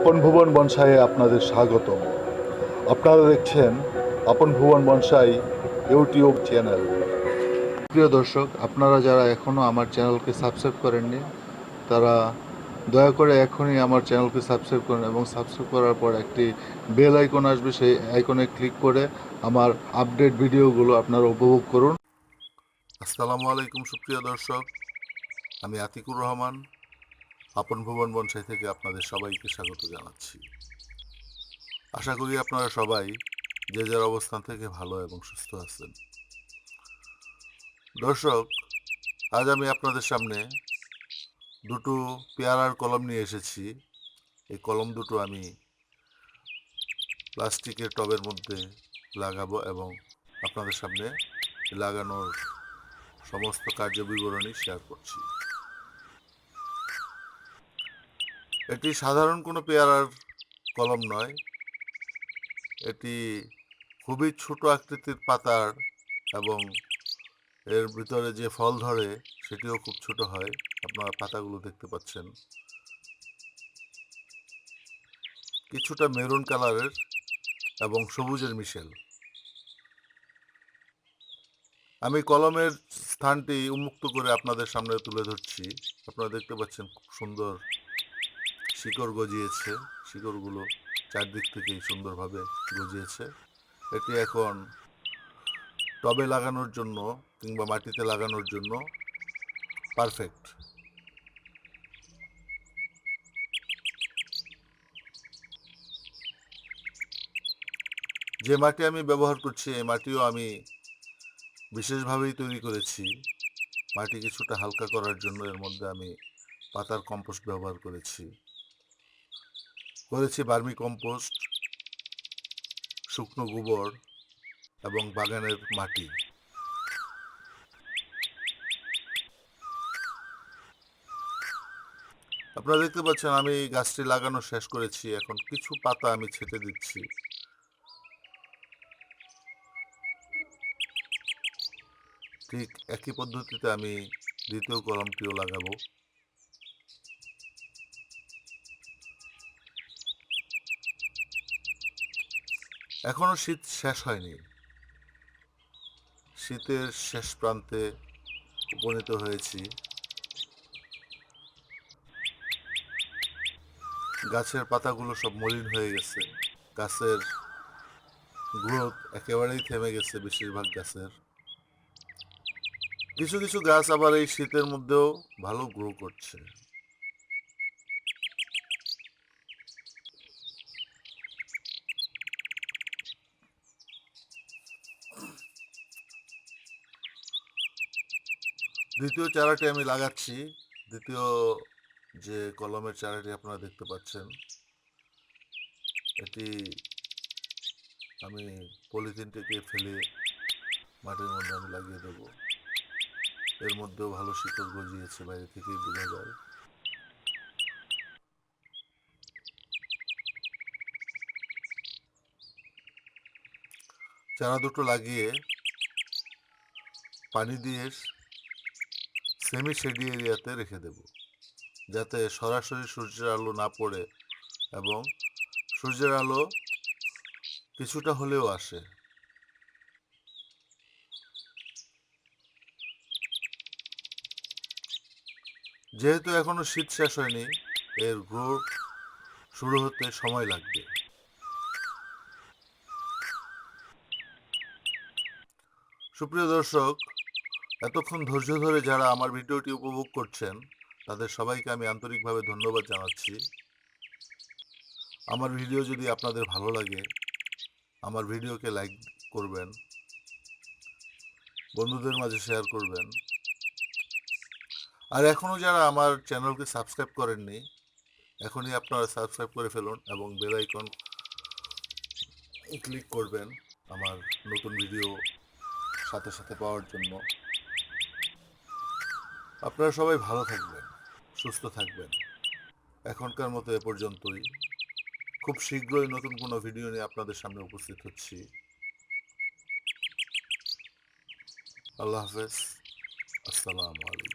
আপন ভুবন বনসাইয়ে আপনাদের স্বাগতম। আপনারা দেখছেন আপন ভুবন বনসাই ইউটিউব চ্যানেল। প্রিয় দর্শক, আপনারা যারা এখনও আমার চ্যানেলকে সাবস্ক্রাইব করেননি তারা দয়া করে এখনই আমার চ্যানেলকে সাবস্ক্রাইব করুন এবং সাবস্ক্রাইব করার পর একটি বেল আইকন আসবে, সেই আইকনে ক্লিক করে আমার আপডেট ভিডিওগুলো আপনারা উপভোগ করুন। আসসালামু আলাইকুম সুপ্রিয় দর্শক, আমি আতিকুর রহমান আপন ভুবন বনসাই থেকে আপনাদের সবাইকে স্বাগত জানাচ্ছি। আশা করি আপনারা সবাই যে যার অবস্থান থেকে ভালো এবং সুস্থ আছেন। দর্শক, আজ আমি আপনাদের সামনে দুটো পেয়ারার কলম নিয়ে এসেছি। এই কলম দুটো আমি প্লাস্টিকের টবের মধ্যে লাগাবো এবং আপনাদের সামনে লাগানোর সমস্ত কার্য বিবরণী শেয়ার করছি। এটি সাধারণ কোনো পেয়ারার কলম নয়, এটি খুবই ছোট আকৃতির পাতার এবং এর ভিতরে যে ফল ধরে সেটিও খুব ছোট হয়। আপনারা পাতাগুলো দেখতে পাচ্ছেন, কিছুটা মেরুন কালারের এবং সবুজের মিশেল। আমি কলমের স্থানটি উন্মুক্ত করে আপনাদের সামনে তুলে ধরছি। আপনারা দেখতে পাচ্ছেন খুব সুন্দর শিকড় গজিয়েছে, শিকড়গুলো চারদিক থেকেই সুন্দরভাবে গজিয়েছে। এটি এখন টবে লাগানোর জন্য কিংবা মাটিতে লাগানোর জন্য পারফেক্ট। যে মাটি আমি ব্যবহার করছি এই মাটিও আমি বিশেষভাবেই তৈরি করেছি। মাটি কিছুটা হালকা করার জন্য এর মধ্যে আমি পাতার কম্পোস্ট ব্যবহার করেছি ভার্মি কম্পোস্ট, শুকনো গোবর এবং বাগানের মাটি। আপনারা দেখতে পাচ্ছেন আমি গাছটি লাগানো শেষ করেছি। এখন কিছু পাতা আমি ছেটে দিচ্ছি। ঠিক একই পদ্ধতিতে আমি দ্বিতীয় কলমটিও লাগাবো। এখনো শীত শেষ হয়নি, শীতের শেষ প্রান্তে উপনীত হয়েছি। গাছের পাতাগুলো সব মলিন হয়ে গেছে, গাছের গ্রোথ একেবারেই থেমে গেছে বেশিরভাগ গাছের। কিছু কিছু গাছ আবার এই শীতের মধ্যেও ভালো গ্রো করছে। দ্বিতীয় চারাটি আমি লাগাচ্ছি। দ্বিতীয় যে কলমের চারাটি আপনারা দেখতে পাচ্ছেন, এটি আমি পলিথিনটিকে ফেলে মাটির মধ্যে আমি লাগিয়ে দেব। এর মধ্যেও ভালো শিকড় গজিয়েছে, বাইরে থেকেই বোঝা যায়। চারা দুটো লাগিয়ে পানি দিয়ে সেমি শেডি এরিয়াতে রেখে দেব, যাতে সরাসরি সূর্যের আলো না পড়ে এবং সূর্যের আলো কিছুটা হলেও আসে। যেহেতু এখনো শীত শেষ হয়নি, এর গ্রোথ শুরু হতে সময় লাগবে। সুপ্রিয় দর্শক, এতক্ষণ ধৈর্য ধরে যারা আমার ভিডিওটি উপভোগ করছেন তাদের সবাইকে আমি আন্তরিকভাবে ধন্যবাদ জানাচ্ছি। আমার ভিডিও যদি আপনাদের ভালো লাগে আমার ভিডিওকে লাইক করবেন, বন্ধুদের মাঝে শেয়ার করবেন। আর এখনও যারা আমার চ্যানেলকে সাবস্ক্রাইব করেননি এখনই আপনারা সাবস্ক্রাইব করে ফেলুন এবং বেল আইকন ক্লিক করবেন আমার নতুন ভিডিও সাথে সাথে পাওয়ার জন্য। আপনারা সবাই ভালো থাকবেন, সুস্থ থাকবেন। এখনকার মতো এ পর্যন্তই। খুব শীঘ্রই নতুন কোনো ভিডিও নিয়ে আপনাদের সামনে উপস্থিত হচ্ছি। আল্লাহ হাফেজ, আসসালামু আলাইকুম।